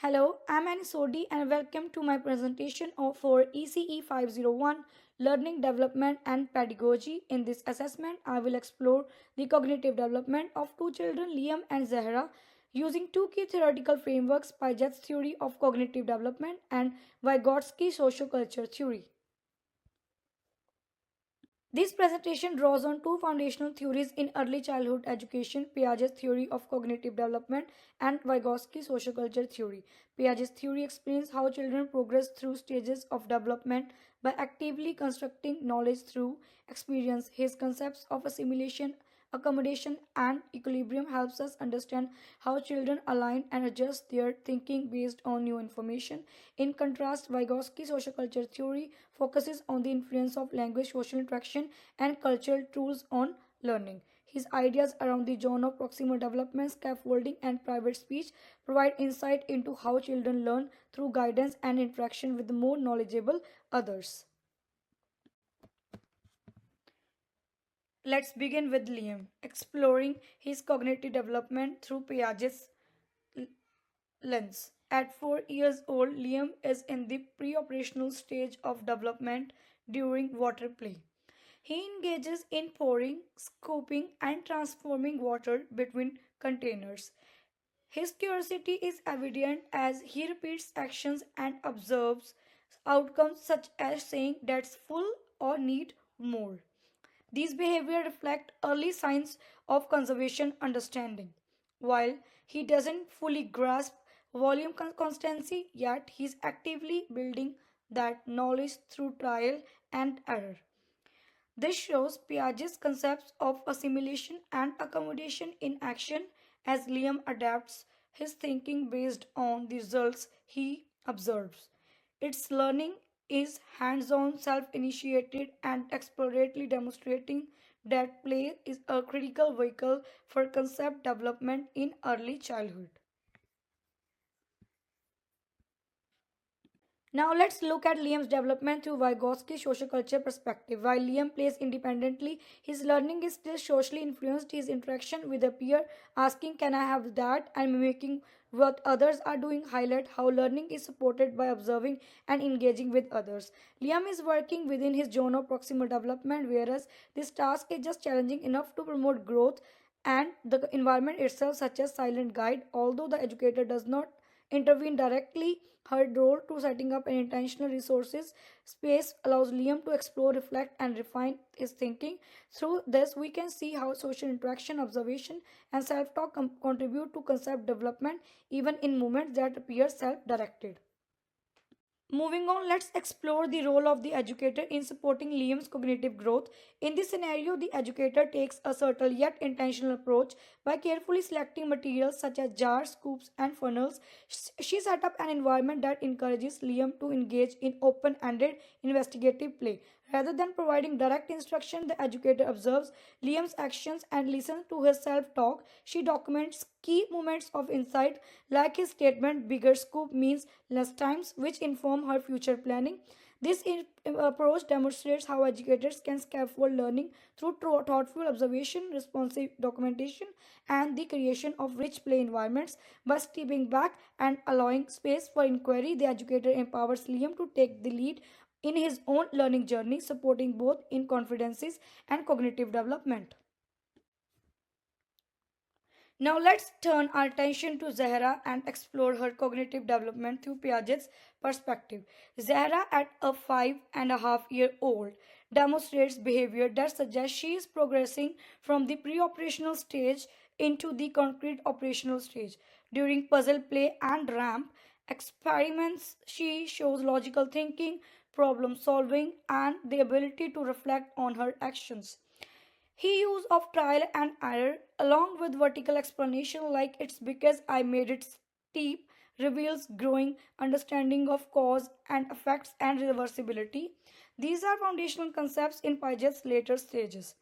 Hello, I'm Annie Sodi and welcome to my presentation for ECE501 Learning Development and Pedagogy. In this assessment, I will explore the cognitive development of two children, Liam and Zahra, using two key theoretical frameworks, Piaget's theory of cognitive development and Vygotsky's socioculture theory. This presentation draws on two foundational theories in early childhood education, Piaget's theory of cognitive development and Vygotsky's social culture theory. Piaget's theory explains how children progress through stages of development by actively constructing knowledge through experience. His concepts of assimilation, accommodation, and equilibrium helps us understand how children align and adjust their thinking based on new information. In contrast, Vygotsky's social culture theory focuses on the influence of language, social interaction, and cultural tools on learning. His ideas around the zone of proximal development, scaffolding, and private speech provide insight into how children learn through guidance and interaction with more knowledgeable others. Let's begin with Liam, exploring his cognitive development through Piaget's lens. At 4 years old, Liam is in the pre-operational stage of development during water play. He engages in pouring, scooping, and transforming water between containers. His curiosity is evident as he repeats actions and observes outcomes such as saying that's full or need more. These behaviors reflect early signs of conservation understanding. While he doesn't fully grasp volume constancy, yet he is actively building that knowledge through trial and error. This shows Piaget's concepts of assimilation and accommodation in action as Liam adapts his thinking based on the results he observes. Its learning is hands on, self initiated, and exploratory, demonstrating that play is a critical vehicle for concept development in early childhood. Now let's look at Liam's development through Vygotsky's social culture perspective. While Liam plays independently, his learning is still socially influenced. His interaction with a peer, asking "Can I have that?" and mimicking what others are doing highlight how learning is supported by observing and engaging with others. Liam is working within his zone of proximal development, whereas this task is just challenging enough to promote growth and the environment itself, such as silent guide, although the educator does not intervene directly. Her role to setting up an intentional resources space allows Liam to explore, reflect, and refine his thinking. Through this, we can see how social interaction, observation, and self-talk contribute to concept development, even in moments that appear self-directed. Moving on, let's explore the role of the educator in supporting Liam's cognitive growth. In this scenario, the educator takes a subtle yet intentional approach by carefully selecting materials such as jars, scoops, and funnels. She set up an environment that encourages Liam to engage in open ended investigative play. Rather than providing direct instruction, the educator observes Liam's actions and listens to his self talk. She documents key moments of insight, like his statement, "bigger scoop means less times," which inform her future planning. This approach demonstrates how educators can scaffold learning through thoughtful observation, responsive documentation, and the creation of rich play environments. By stepping back and allowing space for inquiry, the educator empowers Liam to take the lead in his own learning journey, supporting both in confidences and cognitive development. Now let's turn our attention to Zahra and explore her cognitive development through Piaget's perspective. Zahra, at a 5.5-year-old, demonstrates behavior that suggests she is progressing from the pre-operational stage into the concrete operational stage. During puzzle play and ramp experiments, she shows logical thinking, problem solving, and the ability to reflect on her actions. He use of trial and error along with vertical explanation like "it's because I made it steep" reveals growing understanding of cause and effects and reversibility. These are foundational concepts in Piaget's later stages.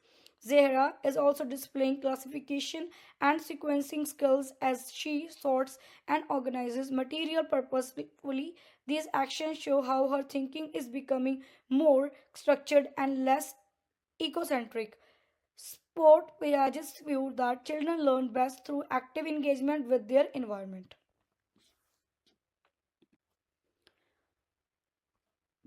Zehra is also displaying classification and sequencing skills as she sorts and organizes material purposefully. These actions show how her thinking is becoming more structured and less ecocentric. Sport Piaget's view that children learn best through active engagement with their environment.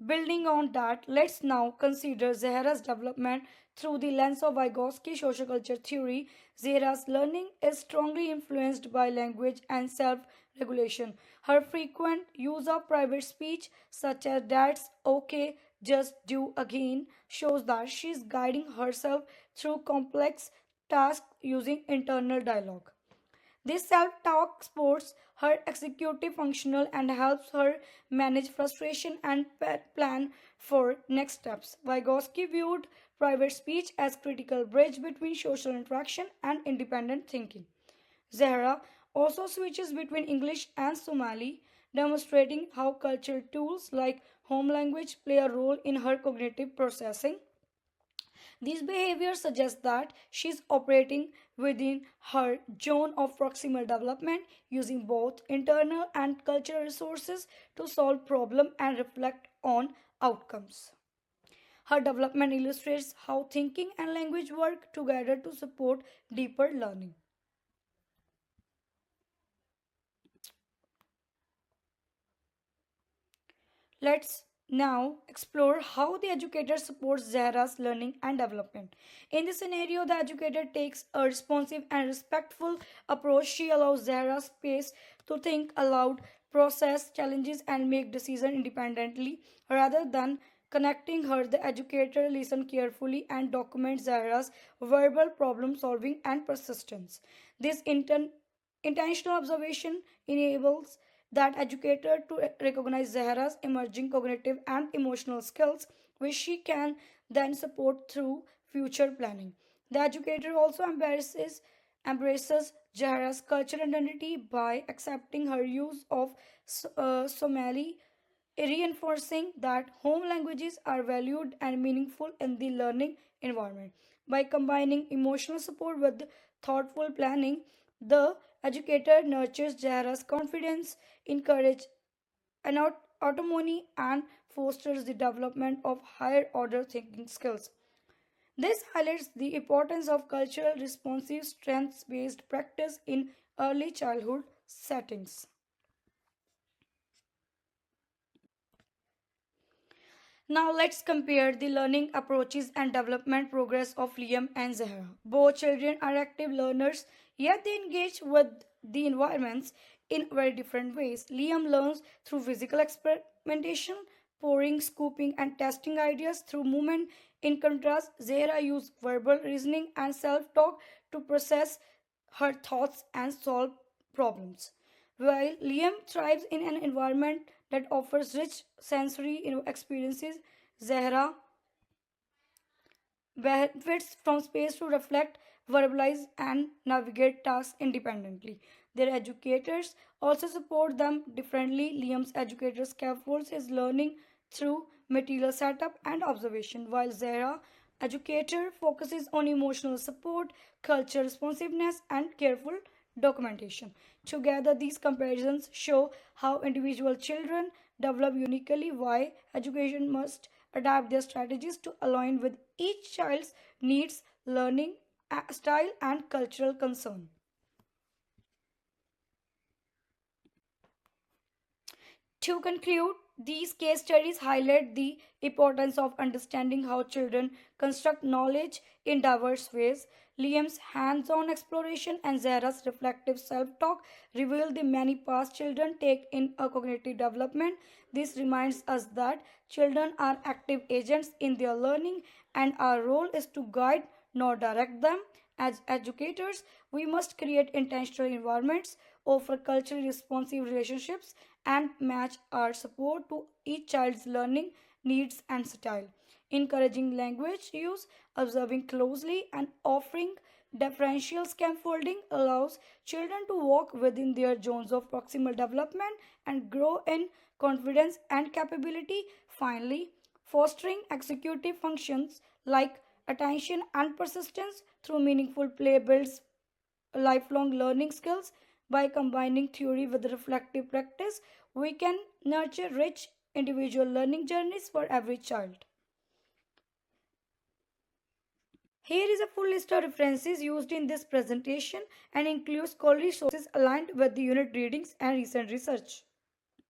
Building on that, let's now consider Zahra's development through the lens of Vygotsky social culture theory. Zahra's learning is strongly influenced by language and self regulation. Her frequent use of private speech, such as that's okay, just do again, shows that she is guiding herself through complex tasks using internal dialogue. This self talk supports her executive functional and helps her manage frustration and plan for next steps. Vygotsky viewed private speech as critical bridge between social interaction and independent thinking. Zahra also switches between English and Somali, demonstrating how cultural tools like home language play a role in her cognitive processing. These behaviors suggest that she is operating within her zone of proximal development, using both internal and cultural resources to solve problems and reflect on outcomes. Her development illustrates how thinking and language work together to support deeper learning. Let's now explore how the educator supports Zahra's learning and development. In this scenario, the educator takes a responsive and respectful approach. She allows Zahra space to think aloud, process challenges, and make decisions independently. Rather than connecting her, the educator listens carefully and documents Zahra's verbal problem solving and persistence. This intentional observation enables that educator to recognize Zahra's emerging cognitive and emotional skills, which she can then support through future planning. The educator also embraces Zahra's cultural identity by accepting her use of Somali, reinforcing that home languages are valued and meaningful in the learning environment. By combining emotional support with thoughtful planning, the educator nurtures Zahra's confidence, encourages autonomy, and fosters the development of higher order thinking skills. This highlights the importance of cultural responsive strengths based practice in early childhood settings. Now let's compare the learning approaches and development progress of Liam and Zahra. Both children are active learners, yet they engage with the environments in very different ways. Liam learns through physical experimentation, pouring, scooping, and testing ideas through movement. In contrast, Zahra uses verbal reasoning and self-talk to process her thoughts and solve problems. While Liam thrives in an environment that offers rich sensory experiences, Zahra benefits from space to reflect, verbalize, and navigate tasks independently. Their educators also support them differently. Liam's educator scaffolds his learning through material setup and observation, while Zahra educator focuses on emotional support, culture responsiveness, and careful documentation. Together, these comparisons show how individual children develop uniquely, why education must adapt their strategies to align with each child's needs, learning style, and cultural concern. To conclude, these case studies highlight the importance of understanding how children construct knowledge in diverse ways. Liam's hands on exploration and Zara's reflective self talk reveal the many paths children take in a cognitive development. This reminds us that children are active agents in their learning, and our role is to guide, not direct them. As educators, we must create intentional environments, offer culturally responsive relationships, and match our support to each child's learning needs and style. Encouraging language use, observing closely, and offering differential scaffolding allows children to walk within their zones of proximal development and grow in confidence and capability. Finally, fostering executive functions like attention and persistence through meaningful play builds lifelong learning skills. By combining theory with reflective practice, we can nurture rich individual learning journeys for every child. Here is a full list of references used in this presentation and includes scholarly sources aligned with the unit readings and recent research.